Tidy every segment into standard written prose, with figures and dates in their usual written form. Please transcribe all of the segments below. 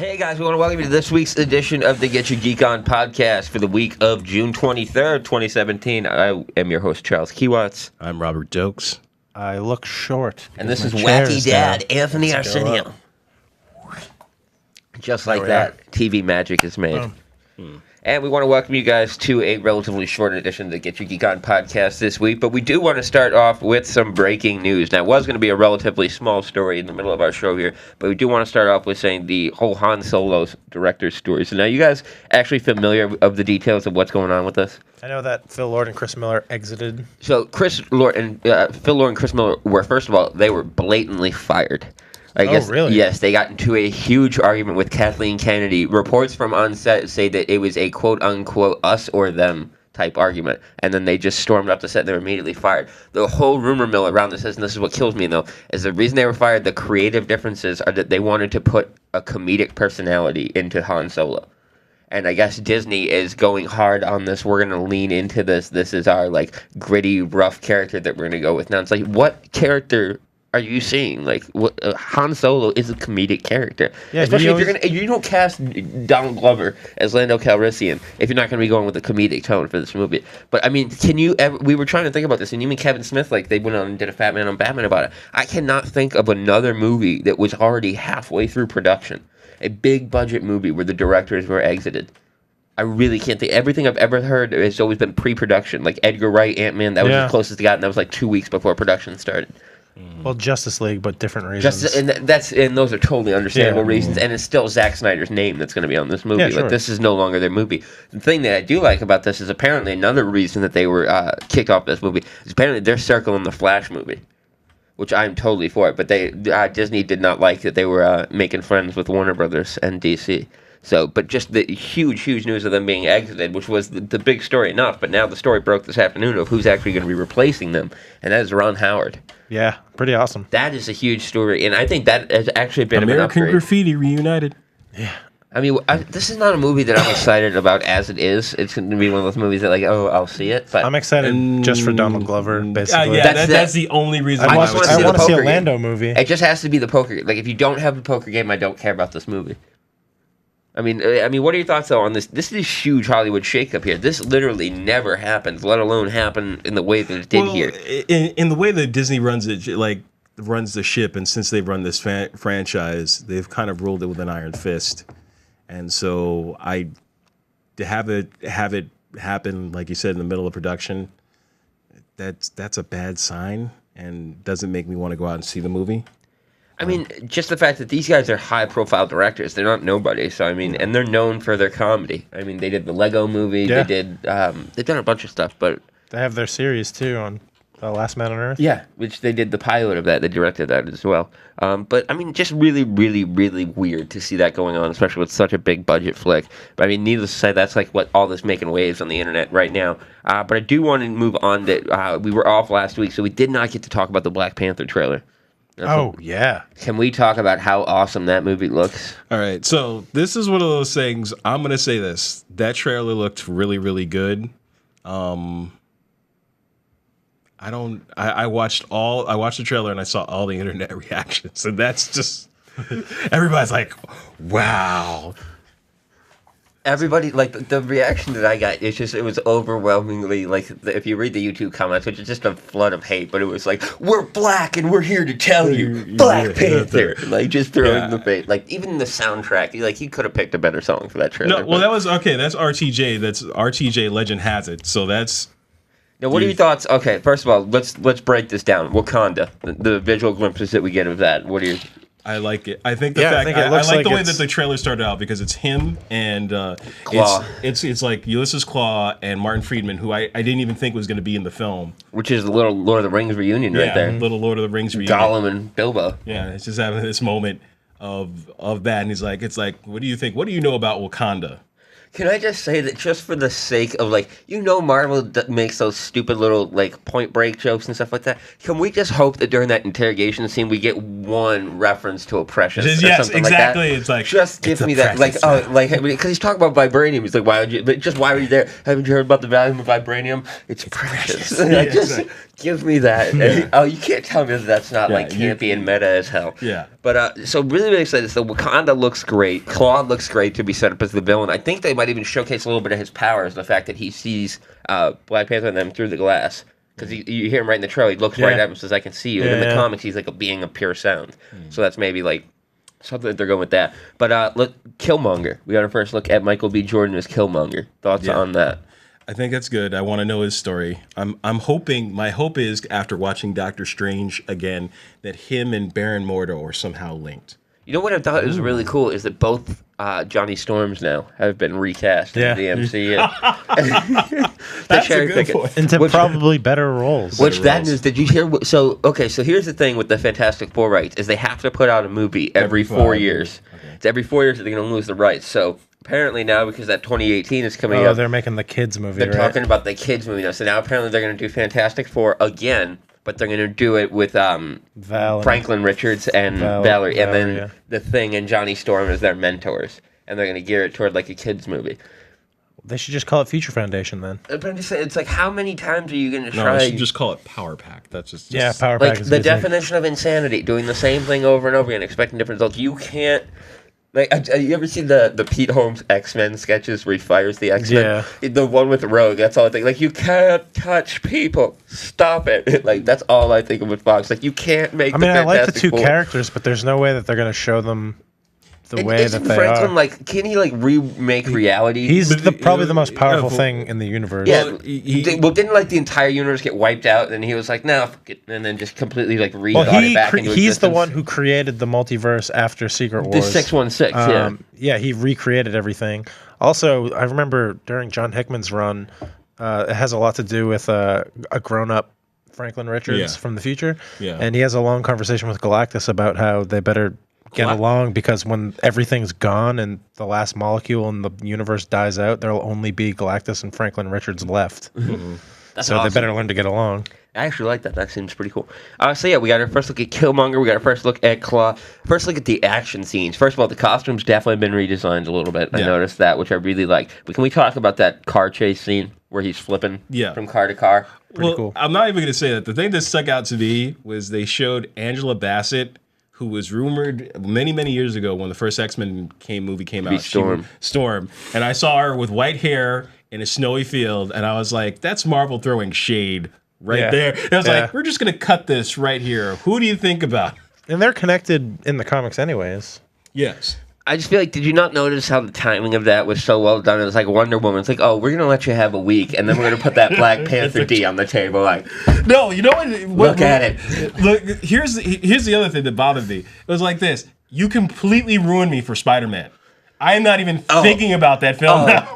Hey guys, we want to welcome you to this week's edition of the Get Your Geek On podcast for the week of June 23rd, 2017. I am your host, Charles KIWACZ. I'm Robert Dokes. I look short. And this is Wacky Dad, Anthony Arsenio. Just like that, TV magic is made. And we want to welcome you guys to a relatively short edition of the Get Your Geek On podcast this week. But we do want to start off with some breaking news. Now, it was going to be a relatively small story in the middle of our show here, but we do want to start off with saying the whole Han Solo director's story. So now, you guys actually familiar of the details of what's going on with this? I know that Phil Lord and Chris Miller exited. So Phil Lord and Chris Miller were, first of all, they were blatantly fired. I guess, really? Yes, they got into a huge argument with Kathleen Kennedy. Reports from on set say that it was a quote-unquote us or them type argument. And then they just stormed up the set and they were immediately fired. The whole rumor mill around this is, and this is what kills me though, is the reason they were fired, the creative differences are that they wanted to put a comedic personality into Han Solo. And I guess Disney is going hard on this. We're going to lean into this. This is our, like, gritty, rough character that we're going to go with. Now, it's like, what character are you seeing? Like, Han Solo is a comedic character. Yeah, especially if you don't cast Donald Glover as Lando Calrissian if you're not going to be going with a comedic tone for this movie. But I mean, can you ever? We were trying to think about this, and even Kevin Smith, like, they went on and did a Fat Man on Batman about it. I cannot think of another movie that was already halfway through production, a big budget movie where the directors were exited. I really can't think. Everything I've ever heard has always been pre-production. Like Edgar Wright, Ant-Man, that was the closest it got, and that was like 2 weeks before production started. Well, Justice League, but different reasons. And those are totally understandable reasons. And it's still Zack Snyder's name that's going to be on this movie. Yeah, sure. Like, this is no longer their movie. The thing that I do like about this is apparently another reason that they were kicked off this movie is apparently they're circling the Flash movie, which I'm totally for it. But Disney did not like that they were making friends with Warner Brothers and DC. So, but just the huge news of them being exited, which was the big story enough. But now the story broke this afternoon of who's actually going to be replacing them, and that is Ron Howard. Yeah, pretty awesome. That is a huge story, and I think that has actually been American Graffiti reunited. Yeah. I mean, this is not a movie that I'm excited about as it is. It's going to be one of those movies that, like, oh, I'll see it. But I'm excited just for Donald Glover, basically. That's the only reason. I want to see a Lando game. movie. It just has to be the poker game. Like, if you don't have the poker game, I don't care about this movie. I mean, what are your thoughts, though, on this? This is a huge Hollywood shakeup here. This literally never happens, let alone happen in the way that it did here. In the way that Disney runs it, like, runs the ship, and since they've run this franchise, they've kind of ruled it with an iron fist. And so to have it happen, like you said, in the middle of production, that's a bad sign and doesn't make me want to go out and see the movie. I mean, just the fact that these guys are high-profile directors, they're not nobody. So I mean, and they're known for their comedy. I mean, they did the Lego Movie. Yeah. They've done a bunch of stuff, but they have their series too on The Last Man on Earth. Yeah, which they did the pilot of that. They directed that as well. But I mean, just really weird to see that going on, especially with such a big budget flick. But I mean, needless to say, that's like what all this making waves on the internet right now. But I do want to move on. That we were off last week, so we did not get to talk about the Black Panther trailer. Yeah. Can we talk about how awesome that movie looks? All right. So this is one of those things. I'm going to say this. That trailer looked really good. I watched the trailer and I saw all the internet reactions. And that's just, everybody's like, wow. Everybody, like, the reaction that I got, it was overwhelmingly, like, if you read the YouTube comments, which is just a flood of hate, but it was like, we're black and we're here to tell you, Black Panther, like, just throwing the face, like, even the soundtrack, he could have picked a better song for that trailer. No, well, that's RTJ, that's RTJ Legend Has It, so that's... Now, what are your thoughts? Okay, first of all, let's break this down. Wakanda, the visual glimpses that we get of that, what are your... I like it. I think I like the way that the trailer started out because it's him and Claw. It's like Ulysses Claw and Martin Friedman, who I didn't even think was going to be in the film. Which is a little Lord of the Rings reunion right there. Little Lord of the Rings reunion. Gollum and Bilbo. Yeah, it's just having this moment of that, and he's like, it's like, what do you think? What do you know about Wakanda? Can I just say that just for the sake of, like, Marvel makes those stupid little, like, Point Break jokes and stuff like that. Can we just hope that during that interrogation scene we get one reference to oppression? Yes, exactly. It's like, just give me that, like, because he's talking about vibranium. He's like, why were you there? Haven't you heard about the value of vibranium? It's precious. Just give me that. Yeah. You can't tell me that that's not like campy and meta as hell. Yeah. But so really excited. So Wakanda looks great. Claude looks great to be set up as the villain. I think they might even showcase a little bit of his powers, the fact that he sees Black Panther and them through the glass. Because you hear him right in the trailer, he looks right at him and says, "I can see you." And in the comics, he's like a being of pure sound. So that's maybe like something that they're going with that. But look, Killmonger. We got our first look at Michael B. Jordan as Killmonger. Thoughts on that? I think that's good. I want to know his story. I'm hoping. My hope is after watching Doctor Strange again that him and Baron Mordo are somehow linked. You know what I thought was really cool is that both Johnny Storms now have been recast in the MCU. That's a good point. Into probably better roles. That news, did you hear? So here's the thing with the Fantastic Four rights is they have to put out a movie every 4 years. Okay. It's every 4 years that they're going to lose the rights. So apparently now, because that 2018 is coming up. Oh, they're making the kids movie, They're talking about the kids movie now. So now apparently they're going to do Fantastic Four again. But they're going to do it with Franklin Richards and Valerie. And then The Thing and Johnny Storm as their mentors. And they're going to gear it toward like a kid's movie. They should just call it Future Foundation then. But I'm just saying, it's like, how many times are you going to try? No, they should just call it Power Pack. That's just Power Pack is the definition of insanity, doing the same thing over and over again, expecting different results. You can't. Like, you ever seen the Pete Holmes X-Men sketches where he fires the X-Men? Yeah. The one with Rogue, that's all I think. Like, you can't touch people. Stop it. Like, that's all I think of with Fox. Like, you can't make I like the two characters, but there's no way that they're going to show them the way that they Franklin, are. like, can he, like, remake reality? He's probably the most powerful thing in the universe. Yeah. Didn't, like, the entire universe get wiped out, and he was like, no, fuck it, and then just completely, like, it back into existence? He's the one who created the multiverse after Secret Wars. The 616, Yeah, he recreated everything. Also, I remember during John Hickman's run, it has a lot to do with a grown-up Franklin Richards from the future. Yeah. And he has a long conversation with Galactus about how they better get along because when everything's gone and the last molecule in the universe dies out, there'll only be Galactus and Franklin Richards left. Mm-hmm. So awesome. They better learn to get along. I actually like that. That seems pretty cool. So yeah, we got our first look at Killmonger. We got our first look at Claw. First look at the action scenes. First of all, the costumes definitely been redesigned a little bit. I noticed that, which I really like. But can we talk about that car chase scene where he's flipping from car to car? Pretty cool. I'm not even going to say that. The thing that stuck out to me was they showed Angela Bassett, who was rumored many, many years ago when the first X-Men movie came out. Storm. And I saw her with white hair in a snowy field, and I was like, that's Marvel throwing shade there. And I was like, we're just going to cut this right here. Who do you think about? And they're connected in the comics anyways. Yes. I just feel like, did you not notice how the timing of that was so well done? It was like Wonder Woman. It's like, oh, we're going to let you have a week, and then we're going to put that Black Panther D on the table. Like, no, you know what? Look at it. Look, here's the other thing that bothered me. It was like this. You completely ruined me for Spider-Man. I am not even thinking about that film now.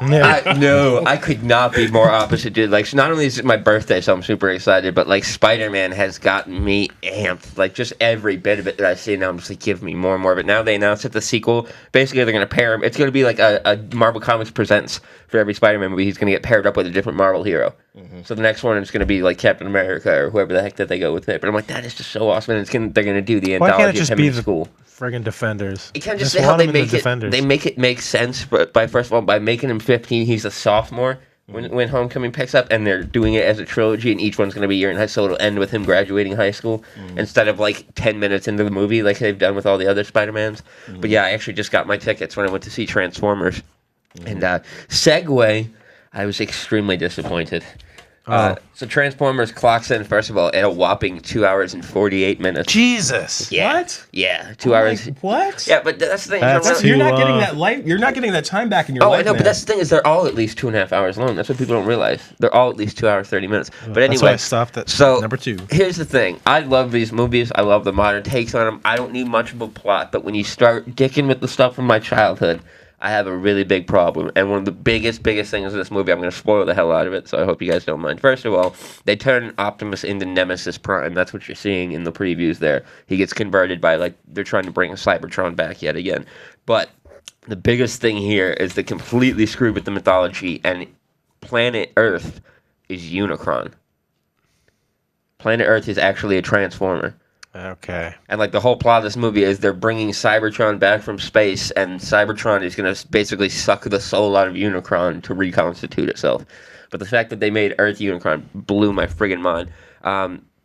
I could not be more opposite, dude. Like, not only is it my birthday, so I'm super excited, but, like, Spider-Man has gotten me amped. Like, just every bit of it that I see now, I'm just like, give me more and more of it. Now they announced that the sequel, basically they're going to pair him. It's going to be like a Marvel Comics Presents for every Spider-Man movie. He's going to get paired up with a different Marvel hero. Mm-hmm. So the next one is going to be, like, Captain America or whoever the heck that they go with it. But I'm like, that is just so awesome, and they're going to do the anthology of him in school. Friggin' Defenders. You can't just say how they make it. They make it make sense, but by making him 15, he's a sophomore when Homecoming picks up, and they're doing it as a trilogy, and each one's going to be a year in high school. It'll end with him graduating high school instead of like 10 minutes into the movie like they've done with all the other Spider-Mans. But yeah, I actually just got my tickets when I went to see Transformers. And segue, I was extremely disappointed. So Transformers clocks in, first of all, at a whopping 2 hours and 48 minutes. Jesus. Yeah. What? Yeah, 2 hours. What? Yeah, but that's the thing. You're not getting that life. You're not getting that time back in your life. I know, but that's the thing is they're all at least 2.5 hours long. That's what people don't realize. They're all at least 2 hours 30 minutes. But anyway, that's why I stopped at number 2. Here's the thing. I love these movies. I love the modern takes on them. I don't need much of a plot, but when you start dicking with the stuff from my childhood, I have a really big problem. And one of the biggest things in this movie, I'm going to spoil the hell out of it, so I hope you guys don't mind. First of all, they turn Optimus into Nemesis Prime. That's what you're seeing in the previews there. He gets converted by, like, they're trying to bring a Cybertron back yet again. But the biggest thing here is they completely screwed with the mythology, and planet Earth is Unicron. Planet Earth is actually a Transformer. Okay. And, like, the whole plot of this movie is they're bringing Cybertron back from space, and Cybertron is going to basically suck the soul out of Unicron to reconstitute itself. But the fact that they made Earth Unicron blew my friggin' mind.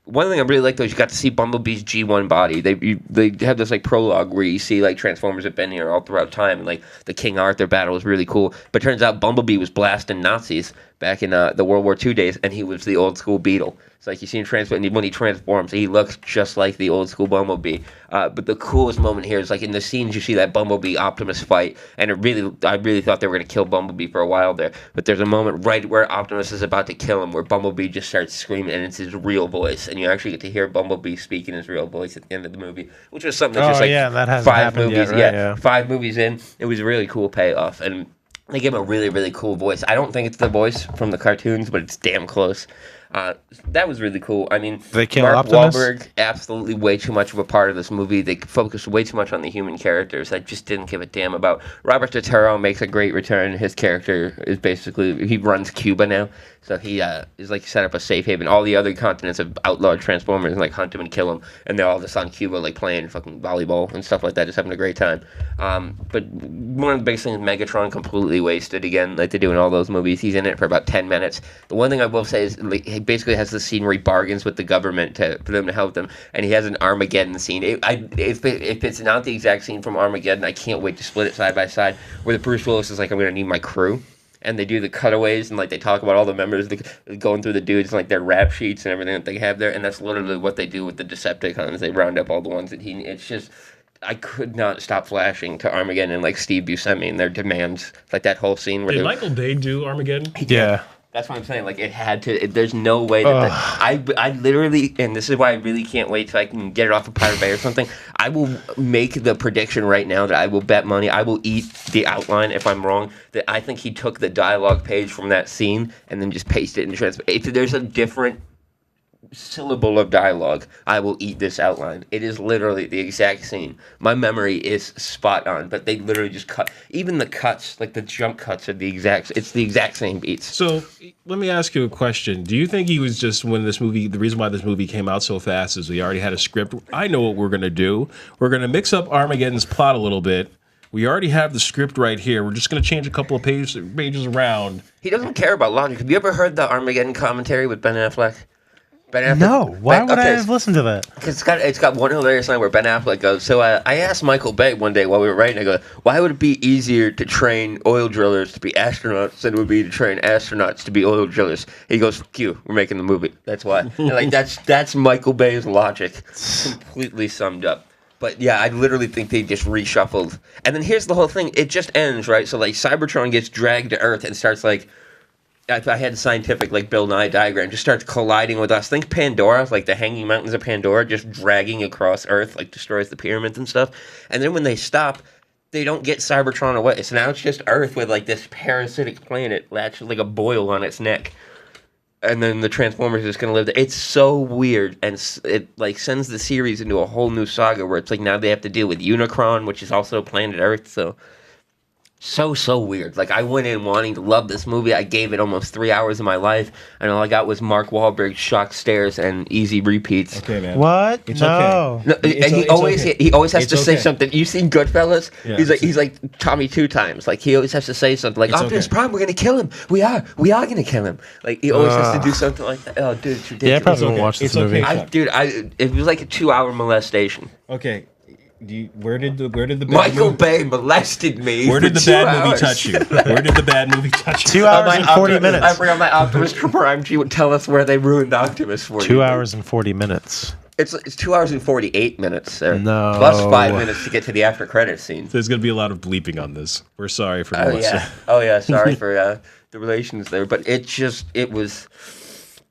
one thing I really liked though is you got to see Bumblebee's G1 body. They have this like prologue where you see like Transformers have been here all throughout time, and like the King Arthur battle was really cool. But turns out Bumblebee was blasting Nazis back in the World War II days, and he was the old school Beetle. It's like you see him when he transforms, he looks just like the old school Bumblebee. But the coolest moment here is like in the scenes you see that Bumblebee Optimus fight, and I really thought they were gonna kill Bumblebee for a while there. But there's a moment right where Optimus is about to kill him, where Bumblebee just starts screaming, and it's his real voice, and you actually get to hear Bumblebee speak in his real voice at the end of the movie, which was something that's just like that hasn't five happened movies, yet, right? 5 movies in. It was a really cool payoff, and they gave him a really, really cool voice. I don't think it's the voice from the cartoons, but it's damn close. That was really cool. I mean, they kill Mark Optimus? Wahlberg, absolutely way too much of a part of this movie. They focused way too much on the human characters. I just didn't give a damn about. Robert Turturro makes a great return. His character is basically, he runs Cuba now. So he is like set up a safe haven. All the other continents have outlawed Transformers and like hunt him and kill him. And they're all just on Cuba like playing fucking volleyball and stuff like that, just having a great time. But one of the biggest things, Megatron completely wasted again, like they do in all those movies. He's in it for about 10 minutes. The one thing I will say is like, he basically has this scene where he bargains with the government for them to help them. And he has an Armageddon scene. If it's not the exact scene from Armageddon, I can't wait to split it side by side, where the Bruce Willis is like, I'm going to need my crew. And they do the cutaways, and like they talk about all the members going through the dudes, and like their rap sheets and everything that they have there, and that's literally what they do with the Decepticons. They round up all the ones that it's just, I could not stop flashing to Armageddon and like Steve Buscemi and their demands, like that whole scene where did Michael Bay do Armageddon? Yeah. That's what I'm saying. Like, it had to. There's no way that. I literally, and this is why I really can't wait till I can get it off of Pirate Bay or something. I will make the prediction right now that I will bet money. I will eat the outline if I'm wrong. That I think he took the dialogue page from that scene and then just pasted it in transfer. If there's a different syllable of dialogue, I will eat this outline. It is literally the exact scene. My memory is spot on, but they literally just cut. Even the cuts, like the jump cuts, are the exact. It's the exact same beats. So let me ask you a question. Do you think he was just, when this movie, the reason why this movie came out so fast is we already had a script? I know what we're gonna do. We're gonna mix up Armageddon's plot a little bit. We already have the script right here. We're just going to change a couple of pages around. He doesn't care about logic. Have you ever heard the Armageddon commentary with Ben Affleck? No, why would I have listened to that? Because it's got one hilarious line where Ben Affleck goes, so I asked Michael Bay one day while we were writing, I go, why would it be easier to train oil drillers to be astronauts than it would be to train astronauts to be oil drillers? He goes, fuck you, we're making the movie. That's why. And like that's Michael Bay's logic, completely summed up. But yeah, I literally think they just reshuffled. And then here's the whole thing, it just ends, right? So like Cybertron gets dragged to Earth and starts like, if I had a scientific, like, Bill Nye diagram, just starts colliding with us. Think Pandora, like the Hanging Mountains of Pandora, just dragging across Earth, like, destroys the pyramids and stuff. And then when they stop, they don't get Cybertron away. So now it's just Earth with, like, this parasitic planet latched like a boil on its neck. And then the Transformers are just going to live there. It's so weird, and it, like, sends the series into a whole new saga where it's like now they have to deal with Unicron, which is also planet Earth, so... So weird. Like, I went in wanting to love this movie. I gave it almost 3 hours of my life, and all I got was Mark Wahlberg's shock stares and easy repeats. Okay, man. What? It's no. okay. He always has to say something. You seen Goodfellas? Yeah, he's like Tommy 2 times. Like, he always has to say something. Like, Optimus Prime, we're gonna kill him. We are gonna kill him. Like, he always has to do something like that. Oh, dude, it's ridiculous. Yeah, I probably won't watch this movie. It was like a 2-hour molestation. Okay. Where did the bad Michael movie, Bay molested me? Where did the bad movie touch you? Where did the bad movie touch you? 2 hours and 40 minutes. I forgot my Optimus Prime. She would tell us where they ruined Optimus for you. 2 hours and 40 minutes. It's 2 hours and 48 minutes. There. No. Plus 5 minutes to get to the after credits scene. There's going to be a lot of bleeping on this. We're sorry for Melissa. Oh yeah. Sorry for the relations there, but it was.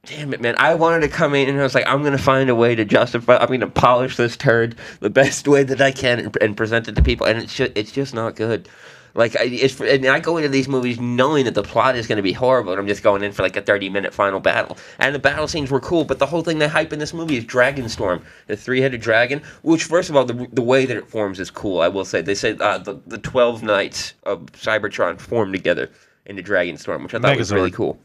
Damn it, man. I wanted to come in and I was like, I'm going to find a way to justify, I'm going to polish this turd the best way that I can and present it to people. And it's just not good. Like, and I go into these movies knowing that the plot is going to be horrible, and I'm just going in for like a 30-minute final battle. And the battle scenes were cool, but the whole thing they hype in this movie is Dragonstorm, the 3-headed dragon, which, first of all, the way that it forms is cool, I will say. They say the 12 knights of Cybertron form together into Dragonstorm, which I thought was really cool.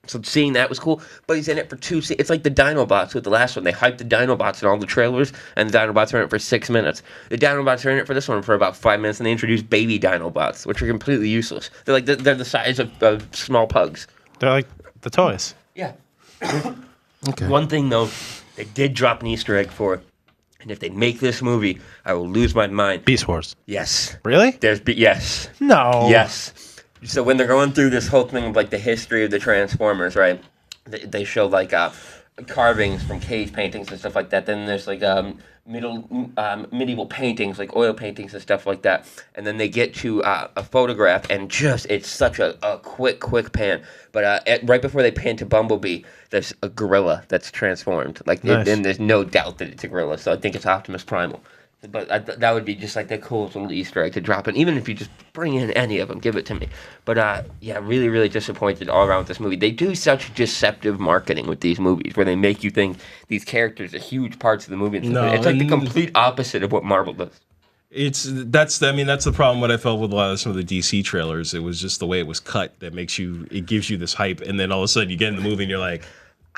So seeing that was cool, but he's in it for 2 scenes. It's like the Dinobots with the last one. They hyped the Dinobots in all the trailers, and the Dinobots are in it for 6 minutes. The Dinobots are in it for this one for about 5 minutes, and they introduce baby Dinobots, which are completely useless. They're the size of small pugs. They're like the toys. Yeah. Okay. One thing, though, they did drop an Easter egg for. And if they make this movie, I will lose my mind. Beast Wars. Yes. Really? Yes. No. Yes. So when they're going through this whole thing of like the history of the Transformers, right? They show like carvings from cave paintings and stuff like that. Then there's like medieval paintings, like oil paintings and stuff like that. And then they get to a photograph, and just it's such a quick pan. But right before they pan to Bumblebee, there's a gorilla that's transformed. Like, nice. And there's no doubt that it's a gorilla. So I think it's Optimus Primal. But that would be just like the coolest little Easter egg to drop in. Even if you just bring in any of them, give it to me. But yeah, really, really disappointed all around with this movie. They do such deceptive marketing with these movies where they make you think these characters are huge parts of the movie. And No, it's like the complete opposite of what Marvel does. That's the problem. What I felt with a lot of some of the DC trailers, it was just the way it was cut that it gives you this hype, and then all of a sudden you get in the movie and you're like,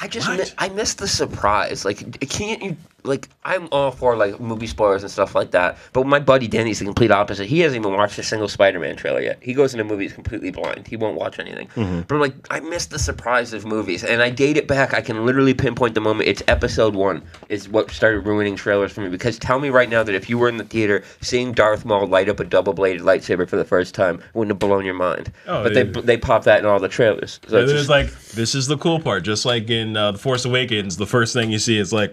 I miss the surprise. Like, can't you? Like, I'm all for like movie spoilers and stuff like that. But my buddy Danny's the complete opposite. He hasn't even watched a single Spider-Man trailer yet. He goes into movies completely blind. He won't watch anything. Mm-hmm. But I'm like, I miss the surprise of movies, and I date it back. I can literally pinpoint the moment. It's Episode 1 is what started ruining trailers for me. Because tell me right now that if you were in the theater seeing Darth Maul light up a double-bladed lightsaber for the first time, wouldn't have blown your mind. Oh, but they pop that in all the trailers. So it's like, this is the cool part. Just like in The Force Awakens, the first thing you see is like,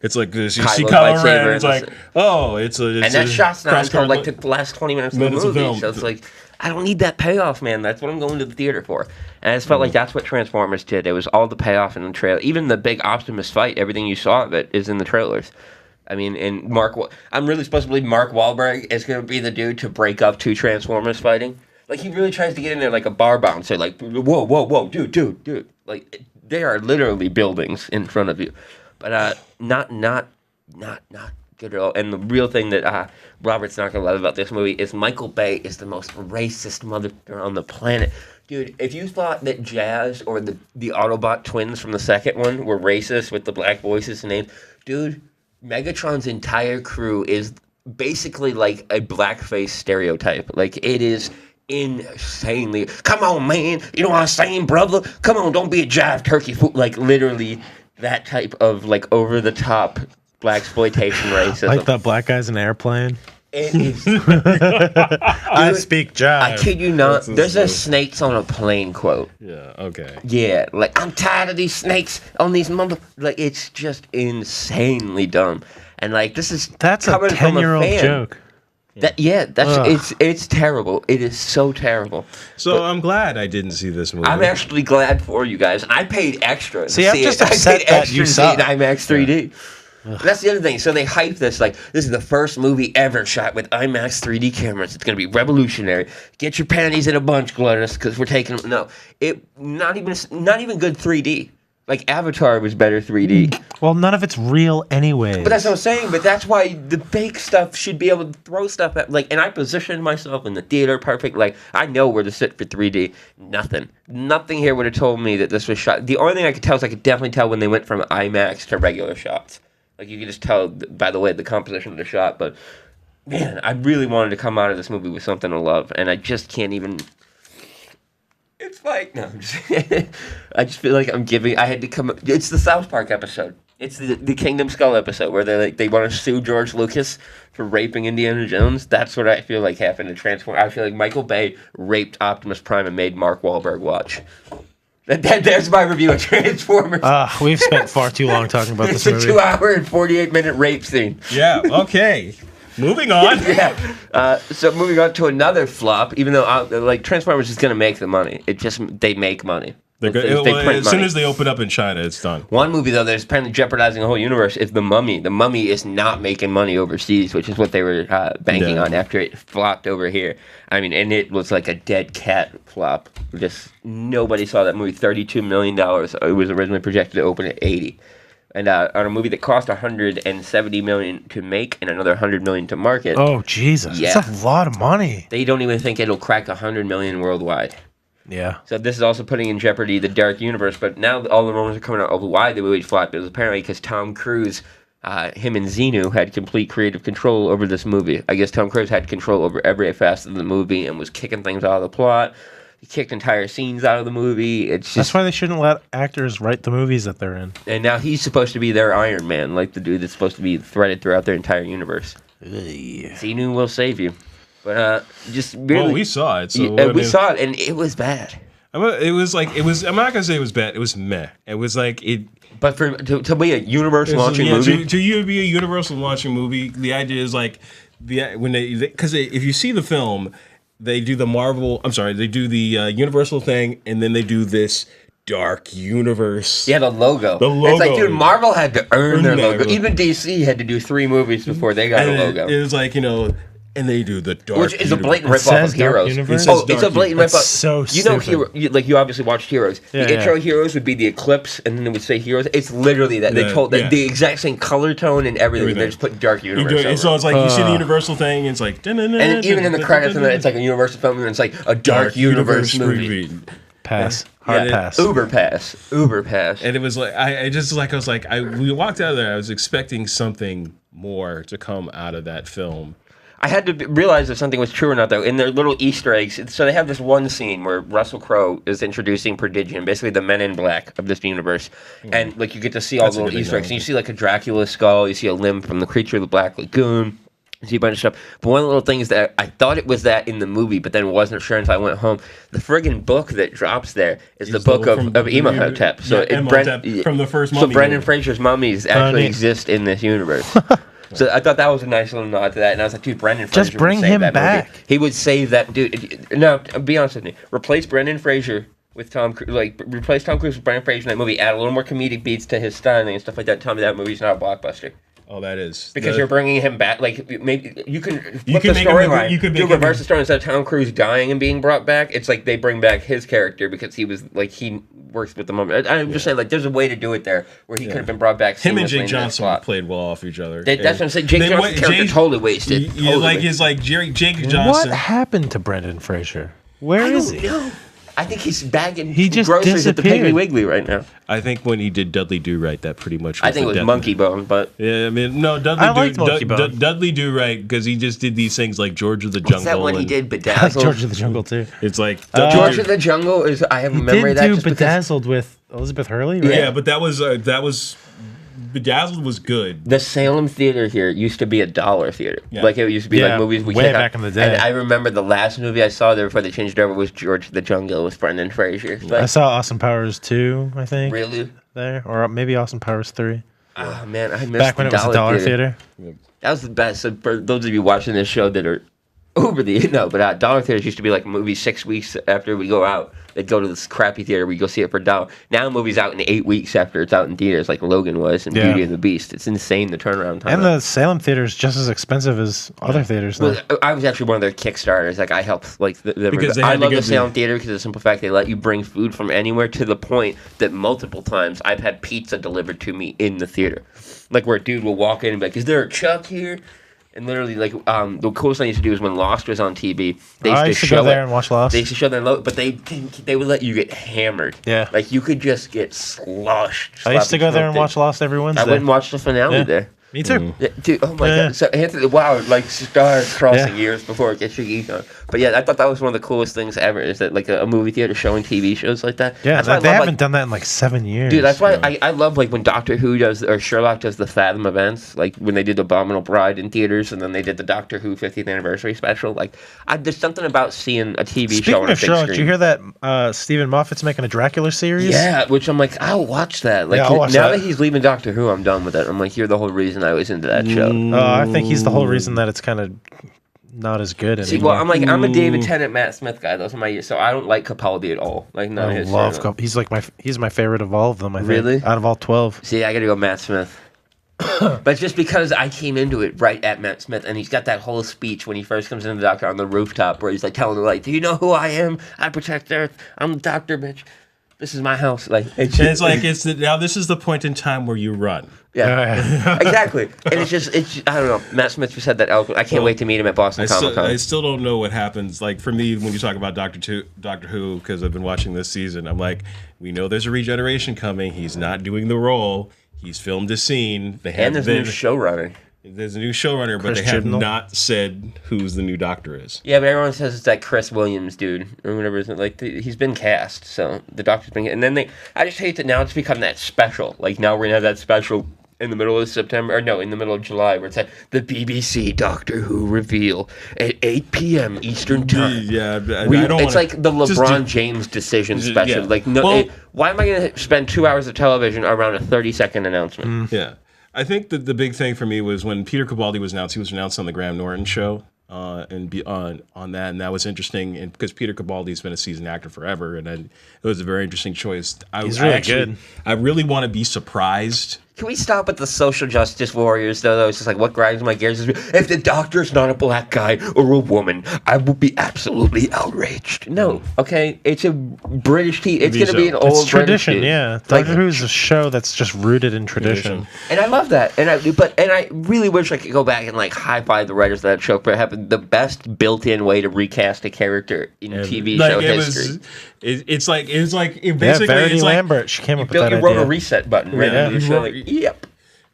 it's like this. You see Kylo Ren, it's like, oh, it's and that shot's not until like the last 20 minutes of the movie. So it's like, I don't need that payoff, man. That's what I'm going to the theater for. And I just felt like that's what Transformers did. It was all the payoff in the trailer. Even the big Optimus fight, everything you saw of it is in the trailers. I mean, and I'm really supposed to believe Mark Wahlberg is going to be the dude to break up two Transformers fighting. Like, he really tries to get in there like a bar bouncer, like, whoa, dude. Like, they are literally buildings in front of you. But not good at all. And the real thing that Robert's not going to love about this movie is Michael Bay is the most racist motherfucker on the planet. Dude, if you thought that Jazz or the Autobot twins from the second one were racist with the black voices and names, dude, Megatron's entire crew is basically like a blackface stereotype. Like, it is insanely, come on, man, you know what I'm saying, brother? Come on, don't be a jive turkey fool. Like, literally that type of, like, over-the-top blaxploitation racism. Like the black guys in an airplane. It is. I speak jive. I kid you not. There's a snakes on a plane quote. Yeah, okay. Yeah, like, I'm tired of these snakes on these like, it's just insanely dumb. And, like, that's a 10-year-old joke. It's terrible. It is so terrible. So I'm glad I didn't see this movie. I'm actually glad for you guys. I paid extra. See, I'm just upset that you saw it. IMAX 3D. Yeah. That's the other thing. So they hype this like this is the first movie ever shot with IMAX 3D cameras. It's gonna be revolutionary. Get your panties in a bunch, Gladys, because we're taking them. No, not even good 3D. Like, Avatar was better 3D. Well, none of it's real anyways. But that's what I'm saying. But that's why the fake stuff should be able to throw stuff at, like, and I positioned myself in the theater perfect. Like, I know where to sit for 3D. Nothing here would have told me that this was shot. The only thing I could tell is I could definitely tell when they went from IMAX to regular shots. Like, you could just tell by the way the composition of the shot. But, man, I really wanted to come out of this movie with something to love. And I just can't even... It's like, no, I just feel like I had to come up. It's the South Park episode. It's the Kingdom Skull episode where they want to sue George Lucas for raping Indiana Jones. That's what I feel like happened to Transformers. I feel like Michael Bay raped Optimus Prime and made Mark Wahlberg watch. There's my review of Transformers. We've spent far too long talking about this movie. It's a 2-hour and 48-minute rape scene. Yeah, okay. Moving on. Yeah. So moving on to another flop, even though like Transformers is going to make the money. They make money. As soon as they open up in China, it's done. One movie, though, that's apparently jeopardizing the whole universe is The Mummy. The Mummy is not making money overseas, which is what they were banking on after it flopped over here. I mean, and it was like a dead cat flop. Just nobody saw that movie. $32 million. It was originally projected to open at 80. And on a movie that cost $170 million to make and another $100 million to market. Oh, Jesus. Yeah. That's a lot of money. They don't even think it'll crack $100 million worldwide. Yeah. So this is also putting in jeopardy the dark universe. But now all the rumors are coming out of why the movie flopped. It was apparently because Tom Cruise, him and Xenu had complete creative control over this movie. I guess Tom Cruise had control over every facet of the movie and was kicking things out of the plot. He kicked entire scenes out of the movie. It's just, that's why they shouldn't let actors write the movies that they're in. and now he's supposed to be their Iron Man, like the dude that's supposed to be threaded throughout their entire universe. Xenu will save you, but just really. Well, we saw it. So we saw it, and it was bad. It was like it was. I'm not gonna say it was bad. It was meh. It was like it. But to be a Universal launching movie, to you be a Universal launching movie, the idea is like because if you see the film, they do the Marvel. I'm sorry, they do the Universal thing, and then they do this dark universe. Yeah, the logo. The logo. It's like, dude, Marvel had to earn their logo. Even DC had to do 3 movies before they got a logo. It was like, and they do the dark, which is a blatant ripoff of Heroes. It's a blatant ripoff. So stupid. You obviously watched Heroes. The intro Heroes would be the eclipse, and then it would say Heroes. It's literally that. They told the exact same color tone and everything. They just put dark universe. And so it's like you see the Universal thing, and it's like, and even in the credits, and it's like a Universal film, and it's like a dark universe movie. Pass. Hard pass. Uber pass. And it was like we walked out of there. I was expecting something more to come out of that film. I had to realize if something was true or not, though. In their little Easter eggs, so they have this one scene where Russell Crowe is introducing Prodigium, basically the Men in Black of this universe, and like you get to see all the little Easter eggs. And you see like a Dracula skull, you see a limb from the Creature of the Black Lagoon, you see a bunch of stuff. But one of the little things that I thought it was that in the movie, but then wasn't sure until I went home. The friggin' book that drops there is the book of Imhotep. So from the first Mummy. So Brendan Fraser's mummies actually exist in this universe. So I thought that was a nice little nod to that, and I was like, dude, Brendan Fraser just bring him back. Movie. He would save that dude. No, be honest with me. Replace Brendan Fraser with Tom Cruise. Replace Tom Cruise with Brendan Fraser in that movie. Add a little more comedic beats to his styling and stuff like that. Tell me that movie's not a blockbuster. Oh, that is because you're bringing him back. Like maybe you can flip the storyline. You could reverse the story instead of Tom Cruise dying and being brought back. It's like they bring back his character because he was like he works with the moment. I'm just saying like there's a way to do it there where he could have been brought back. Him and Jake Johnson played well off each other. That's what I'm saying. Jake Johnson's character totally wasted. Jake Johnson. What happened to Brendan Fraser? Where is he? Know. I think he's bagging he just groceries at the Piggly Wiggly right now. I think when he did Dudley Do Right, that pretty much was I think it was Monkey Bone, but... Yeah, I mean, no, Dudley Do Right, because he just did these things like George of the Jungle. Is that when he did Bedazzled? George of the Jungle, too. It's like... George of the Jungle is... I have a memory of that. He did do Bedazzled with Elizabeth Hurley, right? Yeah, but that was... Bedazzled was good. The Salem Theater here used to be a dollar theater. Yeah. Like it used to be like movies we way back in the day. And I remember the last movie I saw there before they changed it over was George of the Jungle with Brendan Fraser. Like, I saw Austin Powers 2, I think. Really? There. Or maybe Austin Powers 3. Oh, man. I missed back when it was a dollar theater. That was the best. So for those of you watching this show that are over the... No, but dollar theaters used to be like a movie 6 weeks after we go out. They'd go to this crappy theater where you go see it for $1. Now a movie's out in 8 weeks after it's out in theaters, like Logan was in Beauty and the Beast. It's insane, the turnaround time. And the Salem theater is just as expensive as other theaters now. Well, I was actually one of their Kickstarters. Like I helped, like I love the Salem theater because of the simple fact they let you bring food from anywhere, to the point that multiple times I've had pizza delivered to me in the theater. Like where a dude will walk in and be like, "Is there a Chuck here?" And literally, like, the coolest thing I used to do is when Lost was on TV. They used to go there and watch Lost. They used to show their but they would let you get hammered. Yeah, like you could just get sloshed. I used to go there and watch Lost every Wednesday. I wouldn't watch the finale there. Me too. Yeah, dude, oh my god. So Anthony, wow, like stars crossing years before it gets your geek on. But yeah, I thought that was one of the coolest things ever, is that like a movie theater showing TV shows like that. Yeah, they haven't done that in like 7 years. Dude, that's why I love like when Doctor Who does, or Sherlock does the Fathom events, like when they did Abominable Bride in theaters, and then they did the Doctor Who 50th anniversary special. Like, there's something about seeing a TV show on a big Sherlock, screen. Did you hear that Stephen Moffat's making a Dracula series? Yeah, which I'm like, I'll watch that. Like, now that he's leaving Doctor Who, I'm done with it. I'm like, you're the whole reason I was into that show. I think he's the whole reason that it's kind of not as good anymore. See, well, I'm a David Tennant, Matt Smith guy. Those are my, so I don't like Capaldi at all. Like none of his. He's my favorite of all of them. I think. Really? Out of all 12. See, I got to go Matt Smith. But just because I came into it right at Matt Smith, and he's got that whole speech when he first comes into the doctor on the rooftop, where he's like telling the light, "Do you know who I am? I protect Earth. I'm the doctor, bitch. This is my house." Like now this is the point in time where you run. Yeah, exactly. And it's I don't know. Matt Smith just had that eloquent. I can't wait to meet him at Boston Comic Con. I still don't know what happens. Like for me, when you talk about Doctor Who, because I've been watching this season, I'm like, we know there's a regeneration coming. He's not doing the role. He's filmed a scene. And there's new showrunner. There's a new showrunner, but Chris they have Chibnall? not said who's the new Doctor is. Yeah, but everyone says it's that Chris Williams dude or whatever. Like he's been cast, so the Doctor's been. And then I just hate that now it's become that special. Like now we're gonna have that special in the middle of September, or no, in the middle of July, where it's like the BBC Doctor Who reveal at 8 p.m. Eastern Time. Yeah, it's like the LeBron James decision special. Yeah. Like, why am I going to spend 2 hours of television around a 30-second announcement? Yeah. I think that the big thing for me was when Peter Capaldi was announced. He was announced on the Graham Norton show, and be on that, and that was interesting. And because Peter Capaldi's been a seasoned actor forever, and it was a very interesing choice. He's really good. I really want to be surprised. Can we stop with the social justice warriors, though? It's just like, what grinds my gears is if the Doctor's not a black guy or a woman, I will be absolutely outraged. No, okay? It's a British TV. It's going to be an old it's tradition, British yeah. Doctor Who's a show that's just rooted in tradition. And I love that. And I really wish I could go back and, like, high-five the writers of that show for having the best built-in way to recast a character in TV show history. It's basically Verity Lambert, she came up with that idea. You wrote a reset button, right? Yeah. Yep.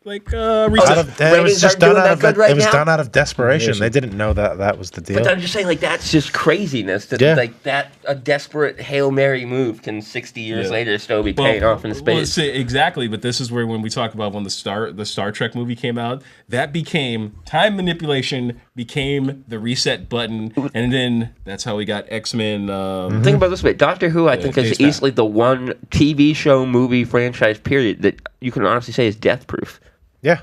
Like it was just done out of desperation. They didn't know that was the deal. But I'm just saying, like, that's just craziness. That a desperate Hail Mary move can 60 years later still be paying off in space. Exactly, but this is where when we talk about when the Star Trek movie came out, that became time manipulation, became the reset button, and then that's how we got X-Men. Think about it this way: Doctor Who, I think, is easily the one TV show movie franchise period that you can honestly say is death proof. Yeah.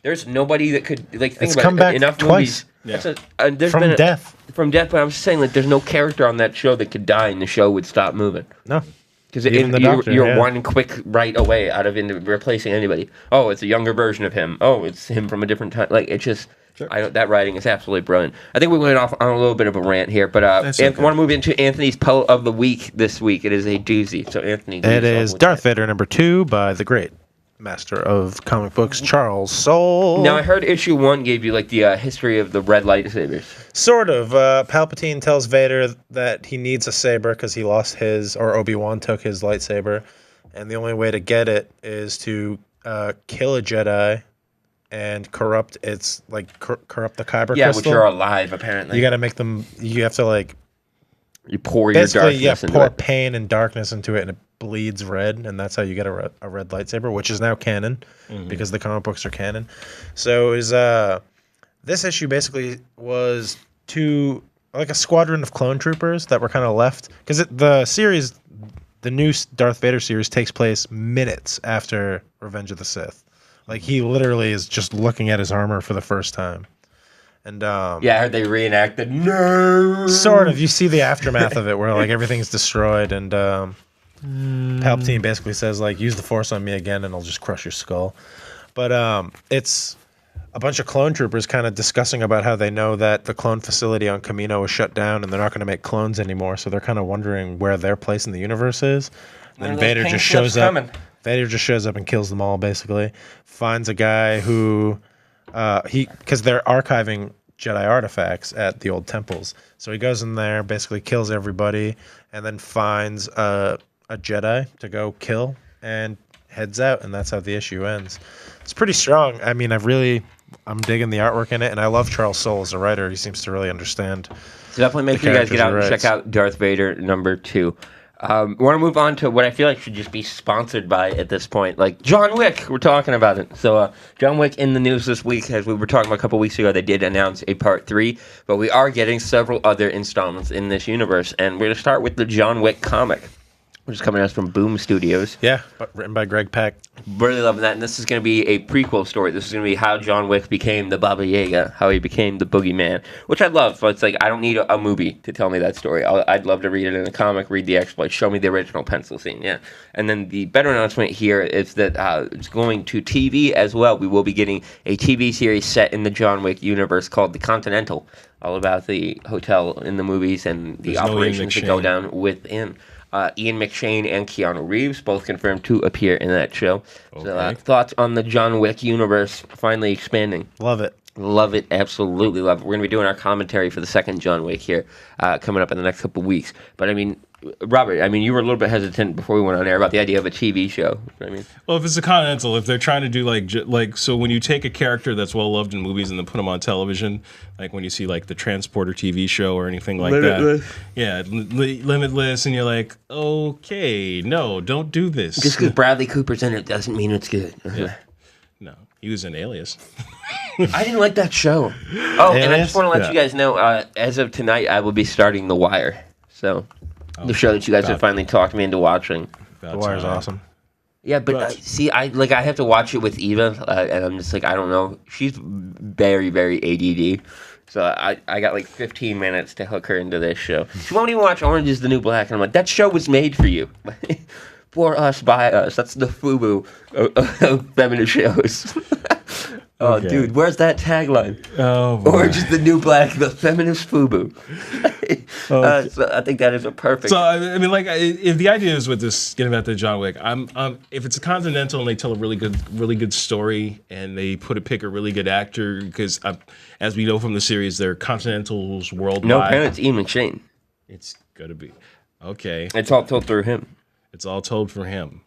There's nobody that could, like, think It's about come it. back Enough twice. movies. Yeah. From death. From death, but I'm just saying, like, there's no character on that show that could die and the show would stop moving. No. Because you're one quick right away out of replacing anybody. Oh, it's a younger version of him. Oh, it's him from a different time. Like, it's just... Sure. That writing is absolutely brilliant. I think we went off on a little bit of a rant here, but I want to move into Anthony's Poet of the Week this week. It is a doozy. So, Anthony... It is Darth Vader #2 by the great master of comic books, Charles Soule. Now, I heard issue 1 gave you, like, the history of the red lightsabers. Sort of. Palpatine tells Vader that he needs a saber because he lost his, or Obi-Wan took his lightsaber, and the only way to get it is to kill a Jedi and corrupt its, like, corrupt the kyber crystal. Yeah, which are alive, apparently. You got to make them, you have to, like... You pour your darkness into pour it. pain and darkness into it, and it bleeds red, and that's how you get a red lightsaber, which is now canon because the comic books are canon. So it was this issue basically was like a squadron of clone troopers that were kind of left because the new Darth Vader series takes place minutes after Revenge of the Sith. Like he literally is just looking at his armor for the first time. And I heard they reenacted. No, sort of. You see the aftermath of it, where like everything's destroyed, and Palpatine basically says like, "Use the Force on me again, and I'll just crush your skull." But it's a bunch of clone troopers kind of discussing about how they know that the clone facility on Kamino is shut down, and they're not going to make clones anymore. So they're kind of wondering where their place in the universe is. And then Vader just shows up. Vader just shows up and kills them all. Basically, finds a guy who. Because they're archiving Jedi artifacts at the old temples. So he goes in there, basically kills everybody, and then finds a Jedi to go kill and heads out, and that's how the issue ends. It's pretty strong. I mean, I'm digging the artwork in it, and I love Charles Soule as a writer. He seems to really understand. So definitely make sure you guys get out and check out Darth Vader #2. We want to move on to what I feel like should just be sponsored by at this point, like John Wick. We're talking about it. So John Wick in the news this week, as we were talking about a couple weeks ago, they did announce a part 3, but we are getting several other installments in this universe, and we're going to start with the John Wick comic, which is coming out from Boom Studios. Yeah, but written by Greg Pak. Really loving that, and this is going to be a prequel story. This is going to be how John Wick became the Baba Yaga, how he became the Boogeyman, which I love. So it's like, I don't need a movie to tell me that story. I'd love to read it in a comic, read the exploits, show me the original pencil scene, yeah. And then the better announcement here is that it's going to TV as well. We will be getting a TV series set in the John Wick universe called The Continental, all about the hotel in the movies and the operations that go down within. Ian McShane and Keanu Reeves both confirmed to appear in that show. Okay. So thoughts on the John Wick universe finally expanding? Love it. Love it. Absolutely love it. We're going to be doing our commentary for the second John Wick here coming up in the next couple of weeks. But I mean, Robert, I mean, you were a little bit hesitant before we went on air about the idea of a TV show. I mean, well, if it's a Continental, if they're trying to do like so, when you take a character that's well loved in movies and then put them on television, like when you see like the Transporter TV show or anything like Limitless. That, yeah, Limitless, and you're like, okay, no, don't do this. Just because Bradley Cooper's in it doesn't mean it's good. Yeah. No, he was in Alias. I didn't like that show. Oh, Alias? And I just want to let you guys know, as of tonight, I will be starting The Wire. So, the show that you guys have finally talked me into watching. The Wire's awesome. Yeah, but see, I have to watch it with Eva, and I'm just like, I don't know. She's very, very ADD. So I got like 15 minutes to hook her into this show. She won't even watch Orange is the New Black, and I'm like, that show was made for you. For us, by us. That's the FUBU of feminist shows. Oh, okay. Dude, where's that tagline? Oh, Orange is the New Black, the feminist FUBU. So I think that is a perfect. So I mean, like, if the idea is with this, getting back to John Wick, if it's a Continental and they tell a really good story and they pick a really good actor, because as we know from the series, they're Continentals worldwide. No, apparently it's Ian McShane. It's gonna be okay. It's all told through him. It's all told through him,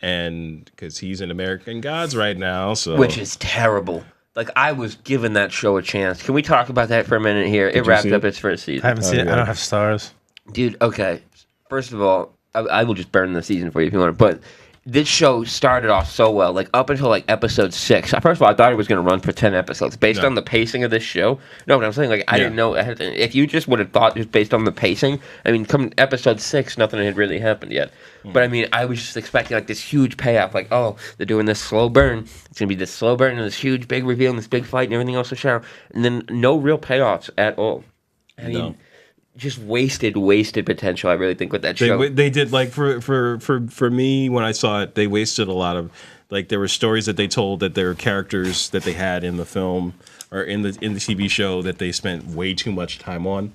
and because he's in American Gods right now, so which is terrible. Like, I was giving that show a chance. Can we talk about that for a minute here? It wrapped up its first season. I haven't seen it. I don't have stars. Dude, okay. First of all, I will just burn the season for you if you want. But this show started off so well, like up until like episode 6. First of all, I thought it was going to run for 10 episodes based on the pacing of this show. No, but I'm saying, like, I didn't know. If you just would have thought just based on the pacing, I mean, come episode 6, nothing had really happened yet. But I mean, I was just expecting like this huge payoff, like, oh, they're doing this slow burn. It's gonna be this slow burn and this huge big reveal and this big fight and everything else to shower, and then no real payoffs at all. I mean, just wasted potential. I really think with that show. They did, like, for me when I saw it, they wasted a lot of, like, there were stories that they told that there were characters that they had in the film or in the TV show that they spent way too much time on,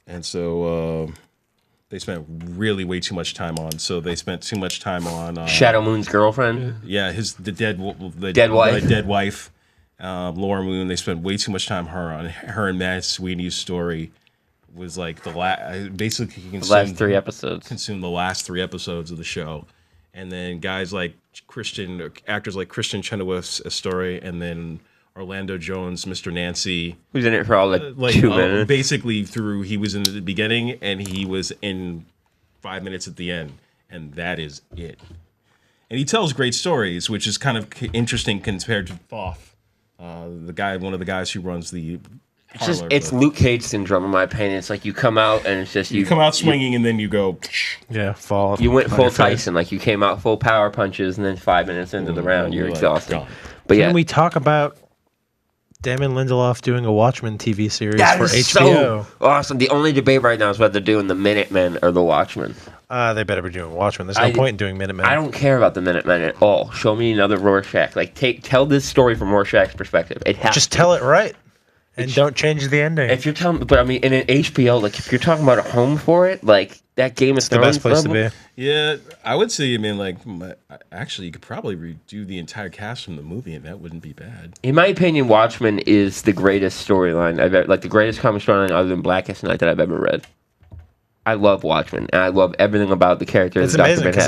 and so. They spent really way too much time on. So they spent too much time on Shadow Moon's girlfriend. Yeah, the dead wife, Laura Moon. They spent way too much time her and Matt Sweeney's story was like basically the last 3 episodes. Consumed the last 3 episodes of the show, and then actors like Christian Chenoweth's story, and then Orlando Jones, Mr. Nancy. Who's in it for all 2 minutes. Basically he was in the beginning and he was in 5 minutes at the end. And that is it. And he tells great stories, which is kind of interesting compared to Thoth, one of the guys who runs the parlor. It's Luke Cage syndrome, in my opinion. It's like you come out and it's just... You come out swinging and then you go... Yeah, fall. You went full Tyson. Like, you came out full power punches and then 5 minutes into the round, you're exhausted. Gone. But Can we talk about Damon Lindelof doing a Watchmen TV series for HBO? So awesome. The only debate right now is whether they're doing the Minutemen or the Watchmen. They better be doing Watchmen. There's no point in doing Minutemen. I don't care about the Minutemen at all. Show me another Rorschach. Like, tell this story from Rorschach's perspective. Tell it right. And don't change the ending. If you're telling, but I mean, in an HBO, like, if you're talking about a home for it, like that Game of Thrones, the best place to be. Yeah, I would say. I mean, like, actually, you could probably redo the entire cast from the movie, and that wouldn't be bad. In my opinion, Watchmen is the greatest storyline I've ever, like, the greatest comic storyline other than Blackest Night that I've ever read. I love Watchmen, and I love everything about the characters. It's amazing because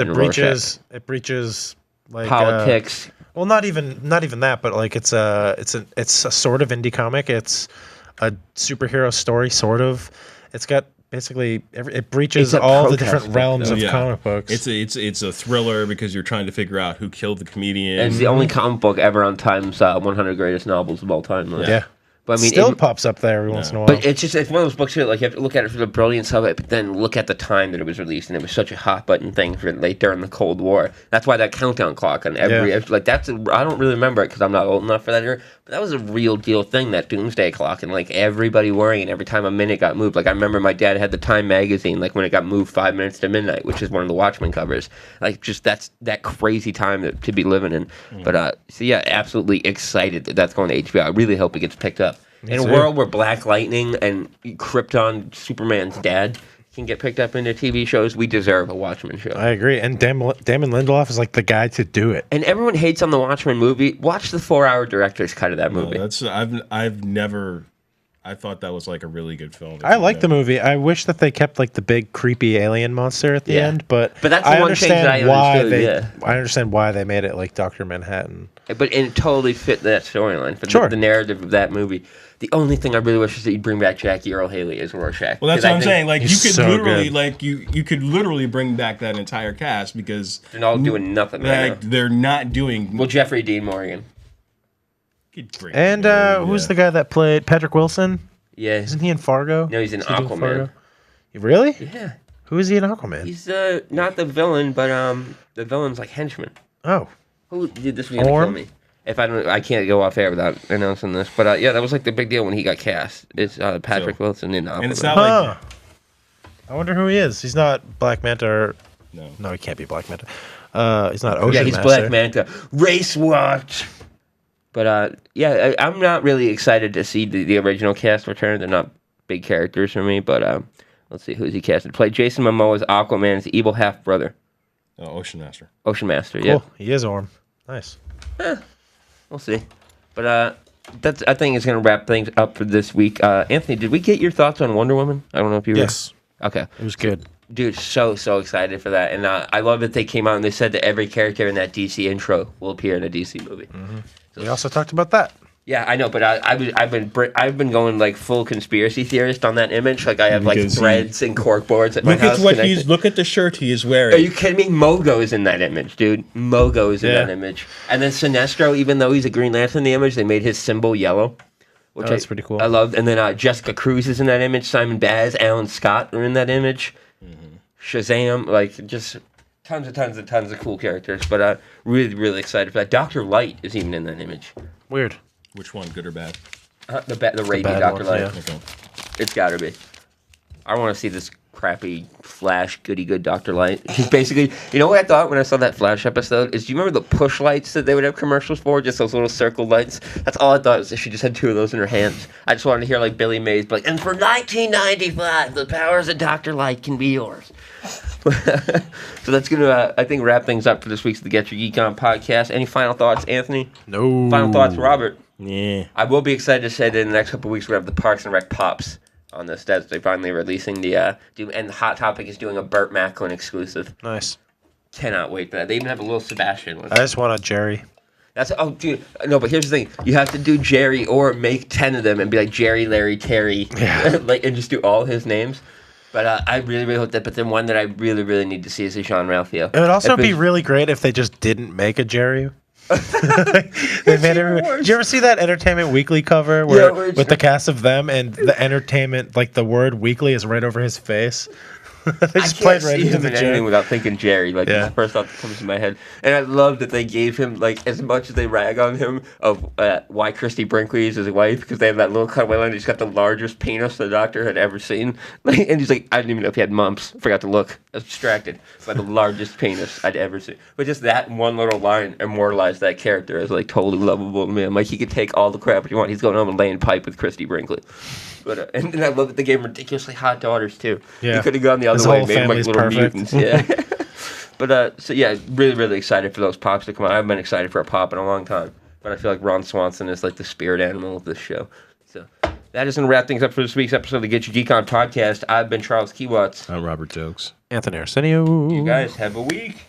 it breaches like politics. Well, not even that, but like it's a sort of indie comic. It's a superhero story, sort of. It's got basically it breaches all the different realms of comic books. It's a thriller because you're trying to figure out who killed the comedian. And it's the only comic book ever on Time's 100 greatest novels of all time. Right? Yeah. But I mean, still pops up there every once in a while. But it's one of those books here, like, you have to look at it for the brilliance of it, but then look at the time that it was released, and it was such a hot button thing for late during the Cold War. That's why that countdown clock on every like I don't really remember it because I'm not old enough for that era, but that was a real deal thing, that doomsday clock, and like everybody worrying every time a minute got moved. Like, I remember my dad had the Time magazine, like when it got moved 5 minutes to midnight, which is one of the Watchmen covers. Like, just that's that crazy time to be living in. But so yeah, absolutely excited that's going to HBO. I really hope it gets picked up. In a world where Black Lightning and Krypton, Superman's dad, can get picked up into TV shows, we deserve a Watchmen show. I agree. And Damon Lindelof is like the guy to do it. And everyone hates on the Watchmen movie. Watch the 4-hour director's cut of that movie. I've I thought that was like a really good film. I like the movie. I wish that they kept like the big creepy alien monster at the end, but that's the one change that I understood. I understand why they made it like Dr. Manhattan. But it totally fit that storyline for the narrative of that movie. The only thing I really wish is that you'd bring back Jackie Earl Haley as Rorschach. Well, that's what I'm saying. Like you could literally, like you could literally bring back that entire cast because they're not doing nothing. They're not doing. Well, Jeffrey Dean Morgan. And who's the guy that played Patrick Wilson? Yeah, isn't he in Fargo? No, he's in Aquaman. Really? Yeah. Who is he in Aquaman? He's not the villain, but the villain's like henchman. Oh. Who did this? Was gonna kill me. If I can't go off air without announcing this. But yeah, that was like the big deal when he got cast. It's Patrick Wilson in Aquaman. And it's not like. I wonder who he is. He's not Black Manta. Or... No, he can't be Black Manta. He's not Ocean Master. Black Manta. Race Watch. But yeah, I'm not really excited to see the original cast return. They're not big characters for me. But let's see, who's he casted? Play Jason Momoa's Aquaman's evil half brother. Ocean Master. Ocean Master. Cool. Yeah. He is Orm. Nice. We'll see. But I think it's gonna wrap things up for this week. Anthony, did we get your thoughts on Wonder Woman? I don't know if you were. Yes. Okay. It was good. Dude, so excited for that, and I love that they came out and they said that every character in that DC intro will appear in a DC movie. Mm-hmm. So we also talked about that. Yeah, I know, but I've been going like full conspiracy theorist on that image. Like I have like threads and corkboards at my house. Look at the shirt he is wearing. Are you kidding me? Mogo's in that image, dude. Mogo's in that image, and then Sinestro, even though he's a Green Lantern in the image, they made his symbol yellow. Which that's pretty cool. I loved. And then Jessica Cruz is in that image. Simon Baz, Alan Scott are in that image. Mm-hmm. Shazam, like just tons of cool characters. But really excited for that. Dr. Light is even in that image. Weird. Which one, good or bad? The Raven Dr. Light. Yeah. Okay. It's got to be. I want to see this crappy Flash goody good Dr. Light. He's basically, you know what I thought when I saw that Flash episode is, do you remember the push lights that they would have commercials for? Just those little circle lights. That's all I thought was she just had two of those in her hands. I just wanted to hear like Billy Mays be like, and for 1995, the powers of Dr. Light can be yours. So that's gonna I think wrap things up for this week's the Get Your Geek On podcast. Any final thoughts, Anthony? No. Final thoughts, Robert? Yeah. I will be excited to say that in the next couple of weeks we have the Parks and Rec Pops on this. That's they finally releasing the and the Hot Topic is doing a Burt Macklin exclusive. Nice. Cannot wait for that. They even have a little Sebastian with I just want a Jerry. That's dude. No, but here's the thing: you have to do Jerry or make 10 of them and be like Jerry, Larry, Terry, like and just do all his names. But I really hope that. But then one that I really need to see is a Jean-Ralphio. It would also be really great if they just didn't make a Jerry. They made did you ever see that Entertainment Weekly cover with the cast of them and the Entertainment, like the word weekly is right over his face? They just played right into the anything without thinking Jerry. Like that's the first thought that comes to my head. And I love that they gave him like as much as they rag on him of why Christy Brinkley is his wife because they have that little cutaway line. He's got the largest penis the doctor had ever seen. Like, and he's like, I didn't even know if he had mumps. Forgot to look. I was distracted by the largest penis I'd ever seen. But just that one little line immortalized that character as like totally lovable to me. I'm like, he could take all the crap you want. He's going home and laying pipe with Christy Brinkley. But and I love that they gave him ridiculously hot daughters too. Yeah. He could have gone the other way and made them like little mutants. Yeah. But so yeah, really excited for those pops to come out. I haven't been excited for a pop in a long time. But I feel like Ron Swanson is like the spirit animal of this show. So that is going to wrap things up for this week's episode of the Get Your Geek On podcast. I've been Charles KIWACZ. I'm Robert Jokes. Anthony Arsenio. You guys have a week.